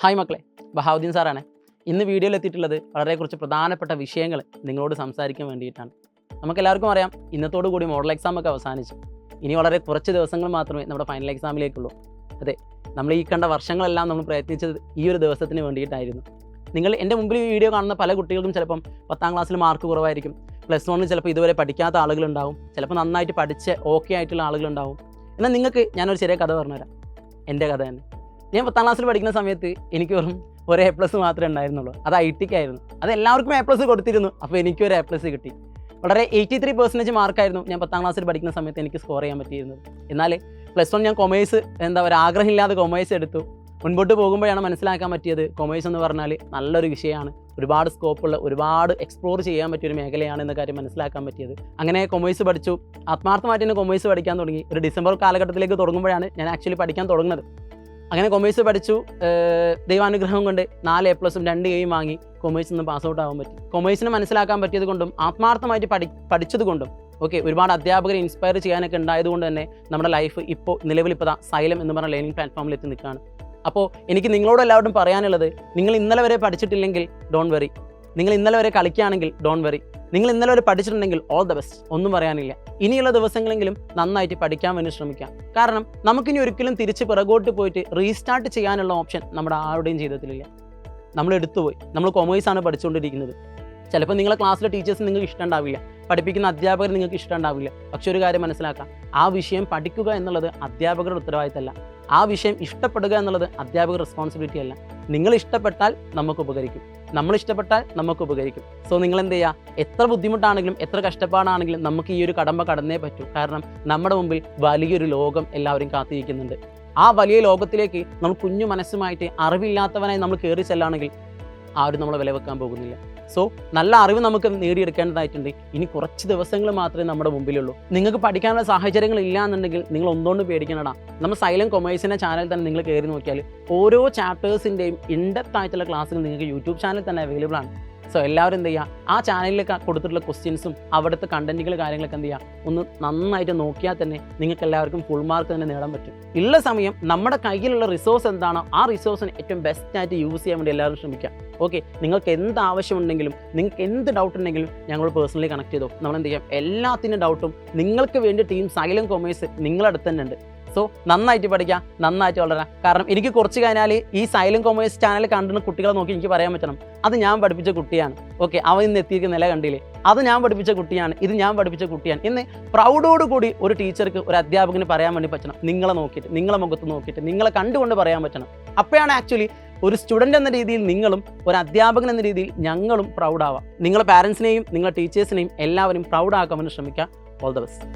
Hi മക്കളെ, ബഹാവുദ്ദീൻ സാറാണ്. ഇന്ന് വീഡിയോയിൽ എത്തിയിട്ടുള്ളത് വളരെ കുറച്ച് പ്രധാനപ്പെട്ട വിഷയങ്ങൾ നിങ്ങളോട് സംസാരിക്കാൻ വേണ്ടിയിട്ടാണ്. നമുക്കെല്ലാവർക്കും അറിയാം, ഇന്നത്തോടു കൂടി മോഡൽ എക്സാം ഒക്കെ അവസാനിച്ചു. ഇനി വളരെ കുറച്ച് ദിവസങ്ങൾ മാത്രമേ നമ്മുടെ ഫൈനൽ എക്സാമിലേക്കുള്ളൂ. അതെ, നമ്മൾ ഈ കണ്ട വർഷങ്ങളെല്ലാം നമ്മൾ പ്രയത്നിച്ചത് ഈ ഒരു ദിവസത്തിന് വേണ്ടിയിട്ടായിരുന്നു. നിങ്ങൾ എൻ്റെ മുമ്പിൽ ഈ വീഡിയോ കാണുന്ന പല കുട്ടികൾക്കും ചിലപ്പം 10ാം ക്ലാസ്സിൽ മാർക്ക് കുറവായിരിക്കും, +1 ചിലപ്പോൾ ഇതുവരെ പഠിക്കാത്ത ആളുകളുണ്ടാവും, ചിലപ്പോൾ നന്നായിട്ട് പഠിച്ച് ഓക്കെ ആയിട്ടുള്ള ആളുകളുണ്ടാവും. എന്നാൽ നിങ്ങൾക്ക് ഞാനൊരു ചെറിയ കഥ പറഞ്ഞുതരാം. എൻ്റെ കഥ തന്നെ. ഞാൻ 10ാം ക്ലാസ്സിൽ പഠിക്കുന്ന സമയത്ത് എനിക്ക് വെറും ഒരു A+ മാത്രമേ ഉണ്ടായിരുന്നുള്ളൂ. അത് IT ആയിരുന്നു. അത് എല്ലാവർക്കും A+ കൊടുത്തിരുന്നു. അപ്പോൾ എനിക്കൊരു A+ കിട്ടി. വളരെ 83% മാർക്കായിരുന്നു ഞാൻ 10ാം ക്ലാസ്സിൽ പഠിക്കുന്ന സമയത്ത് എനിക്ക് സ്കോർ ചെയ്യാൻ പറ്റിയിരുന്നത്. എന്നാൽ +1 ഞാൻ കൊമേഴ്സ് ആഗ്രഹമില്ലാതെ കൊമേഴ്സ് എടുത്തു. മുൻപോട്ട് പോകുമ്പോഴാണ് മനസ്സിലാക്കാൻ പറ്റിയത് കൊമേഴ്സ് എന്ന് പറഞ്ഞാൽ നല്ലൊരു വിഷയമാണ്, ഒരുപാട് സ്കോപ്പുള്ള, ഒരുപാട് എക്സ്പ്ലോർ ചെയ്യാൻ പറ്റിയൊരു മേഖലയാണ് എന്ന കാര്യം മനസ്സിലാക്കാൻ പറ്റിയത്. അങ്ങനെ കൊമേഴ്സ് പഠിച്ചു. ആത്മാർത്ഥമായിട്ട് തന്നെ കൊമേഴ്സ് പഠിക്കാൻ തുടങ്ങി. ഒരു ഡിസംബർ കാലഘട്ടത്തിലേക്ക് തുടങ്ങുമ്പോഴാണ് ഞാൻ ആക്ച്വലി പഠിക്കാൻ തുടങ്ങുന്നത്. അങ്ങനെ കൊമേഴ്സ് പഠിച്ചു. ദൈവാനുഗ്രഹം കൊണ്ട് 4 A+ഉം 2 Aയും വാങ്ങി കൊമേഴ്സിൽ നിന്ന് പാസ് ഔട്ട് ആവാൻ പറ്റി. കൊമേഴ്സിനെ മനസ്സിലാക്കാൻ പറ്റിയത് കൊണ്ടും ആത്മാർത്ഥമായിട്ട് പഠിച്ചത് കൊണ്ടും ഒരുപാട് അധ്യാപകരെ ഇൻസ്പയർ ചെയ്യാനൊക്കെ ഉണ്ടായതുകൊണ്ട് തന്നെ നമ്മുടെ ലൈഫ് ഇപ്പോൾ നിലവിലിപ്പോൾ സൈലം എന്ന് പറഞ്ഞ ലേണിംഗ് പ്ലാറ്റ്ഫോമിൽ എത്തി നിൽക്കുകയാണ്. അപ്പോൾ എനിക്ക് നിങ്ങളോട് എല്ലാവരോടും പറയാനുള്ളത്, നിങ്ങൾ ഇന്നലെ വരെ പഠിച്ചിട്ടില്ലെങ്കിൽ ഡോണ്ട് വെറി, നിങ്ങൾ ഇന്നലെ വരെ കളിക്കുകയാണെങ്കിൽ ഡോണ്ട് വെറി, നിങ്ങൾ ഇന്നലെ വരെ പഠിച്ചിട്ടുണ്ടെങ്കിൽ ഓൾ ദ ബെസ്റ്റ്, ഒന്നും പറയാനില്ല. ഇനിയുള്ള ദിവസങ്ങളെങ്കിലും നന്നായിട്ട് പഠിക്കാൻ വേണ്ടി ശ്രമിക്കാം. കാരണം നമുക്കിനി ഒരിക്കലും തിരിച്ച് പിറകോട്ട് പോയിട്ട് റീസ്റ്റാർട്ട് ചെയ്യാനുള്ള ഓപ്ഷൻ നമ്മുടെ ആരുടെയും ജീവിതത്തിലില്ല. നമ്മൾ എടുത്തുപോയി. നമ്മൾ കൊമേഴ്സാണ് പഠിച്ചുകൊണ്ടിരിക്കുന്നത്. ചിലപ്പോൾ നിങ്ങളെ ക്ലാസ്സിലെ ടീച്ചേഴ്സ് നിങ്ങൾക്ക് ഇഷ്ടമുണ്ടാവില്ല, പഠിപ്പിക്കുന്ന അധ്യാപകർ നിങ്ങൾക്ക് ഇഷ്ടമുണ്ടാവില്ല. പക്ഷെ ഒരു കാര്യം മനസ്സിലാക്കാം, ആ വിഷയം പഠിക്കുക എന്നുള്ളത് അധ്യാപകരുടെ ഉത്തരവാദിത്തമല്ല. ആ വിഷയം ഇഷ്ടപ്പെടുക എന്നുള്ളത് അധ്യാപകരുടെ റെസ്പോൺസിബിലിറ്റി അല്ല. നിങ്ങൾ ഇഷ്ടപ്പെട്ടാൽ നമുക്ക് ഉപകരിക്കും, നമ്മൾ ഇഷ്ടപ്പെട്ടാൽ നമുക്ക് ഉപകരിക്കും. സോ നിങ്ങൾ എന്ത് ചെയ്യുക, എത്ര ബുദ്ധിമുട്ടാണെങ്കിലും എത്ര കഷ്ടപ്പാടാണെങ്കിലും നമുക്ക് ഈ ഒരു കടമ്പ കടന്നേ പറ്റൂ. കാരണം നമ്മുടെ മുമ്പിൽ വലിയൊരു ലോകം എല്ലാവരും കാത്തിരിക്കുന്നുണ്ട്. ആ വലിയ ലോകത്തിലേക്ക് നമ്മൾ കുഞ്ഞു മനസ്സുമായിട്ട് അറിവില്ലാത്തവനായി നമ്മൾ കയറി ചെല്ലുകയാണെങ്കിൽ ആരും നമ്മളെ വില വെക്കാൻ പോകുന്നില്ല. സോ നല്ല അറിവ് നമുക്ക് നേടിയെടുക്കേണ്ടതായിട്ടുണ്ട്. ഇനി കുറച്ച് ദിവസങ്ങൾ മാത്രമേ നമ്മുടെ മുമ്പിലുള്ളൂ. നിങ്ങൾക്ക് പഠിക്കാനുള്ള സാഹചര്യങ്ങൾ ഇല്ല എന്നുണ്ടെങ്കിൽ നിങ്ങൾ ഒന്നുകൊണ്ട് പേടിക്കണടാ. നമ്മൾ സൈലം കൊമേഴ്സിൻ്റെ ചാനൽ തന്നെ നിങ്ങൾ കയറി നോക്കിയാൽ ഓരോ ചാപ്റ്റേഴ്സിൻ്റെയും ഇൻഡെപ്ത് ആയിട്ടുള്ള ക്ലാസ്സുകൾ നിങ്ങൾക്ക് യൂട്യൂബ് ചാനൽ തന്നെ അവൈലബിൾ ആണ്. സോ എല്ലാവരും എന്ത് ചെയ്യുക, ആ ചാനലിലേക്ക് കൊടുത്തിട്ടുള്ള ക്വസ്റ്റ്യൻസും അവിടുത്തെ കണ്ടന്റുകൾ കാര്യങ്ങളൊക്കെ എന്ത് ചെയ്യുക, ഒന്ന് നന്നായിട്ട് നോക്കിയാൽ തന്നെ നിങ്ങൾക്ക് എല്ലാവർക്കും ഫുൾ മാർക്ക് തന്നെ നേടാൻ പറ്റും. ഉള്ള സമയം നമ്മുടെ കയ്യിലുള്ള റിസോഴ്സ് എന്താണോ ആ റിസോഴ്സിന് ഏറ്റവും ബെസ്റ്റായിട്ട് യൂസ് ചെയ്യാൻ വേണ്ടി എല്ലാവരും ശ്രമിക്കുക. ഓക്കെ, നിങ്ങൾക്ക് എന്ത് ആവശ്യമുണ്ടെങ്കിലും നിങ്ങൾക്ക് എന്ത് ഡൗട്ട് ഉണ്ടെങ്കിലും ഞങ്ങൾ പേഴ്സണലി കണക്ട് ചെയ്തോ. നമ്മൾ എന്ത് ചെയ്യാം, എല്ലാത്തിൻ്റെ ഡൗട്ടും നിങ്ങൾക്ക് വേണ്ടി ടീം സൈലം കൊമേഴ്സ് നിങ്ങളുടെ അടുത്ത് തന്നെ ഉണ്ട്. സോ നന്നായിട്ട് പഠിക്കുക, നന്നായിട്ട് വളരാം. കാരണം എനിക്ക് കുറച്ച് കഴിഞ്ഞാൽ ഈ സൈലം കൊമേഴ്സ് ചാനൽ കണ്ടുന്ന കുട്ടികളെ നോക്കി എനിക്ക് പറയാൻ പറ്റണം, അത് ഞാൻ പഠിപ്പിച്ച കുട്ടിയാണ്. ഓക്കെ, അവൻ ഇന്ന് എത്തിയിരിക്കുന്ന നില കണ്ടില്ലേ, അത് ഞാൻ പഠിപ്പിച്ച കുട്ടിയാണ്, ഇത് ഞാൻ പഠിപ്പിച്ച കുട്ടിയാണ് എന്ന് പ്രൗഡോടുകൂടി ഒരു ടീച്ചർക്ക്, ഒരു അധ്യാപകന് പറയാൻ വേണ്ടി പറ്റണം. നിങ്ങളെ നോക്കിയിട്ട്, നിങ്ങളെ മുഖത്ത് നോക്കിയിട്ട്, നിങ്ങളെ കണ്ടുകൊണ്ട് പറയാൻ പറ്റണം. അപ്പോഴാണ് ആക്ച്വലി ഒരു സ്റ്റുഡൻ്റ് എന്ന രീതിയിൽ നിങ്ങളും, ഒരു അധ്യാപകൻ എന്ന രീതിയിൽ ഞങ്ങളും പ്രൗഡാവാം. നിങ്ങളെ പാരൻസിനെയും നിങ്ങളെ ടീച്ചേഴ്സിനെയും എല്ലാവരും പ്രൗഡാക്കാൻ വേണ്ടി ശ്രമിക്കുക. All the best.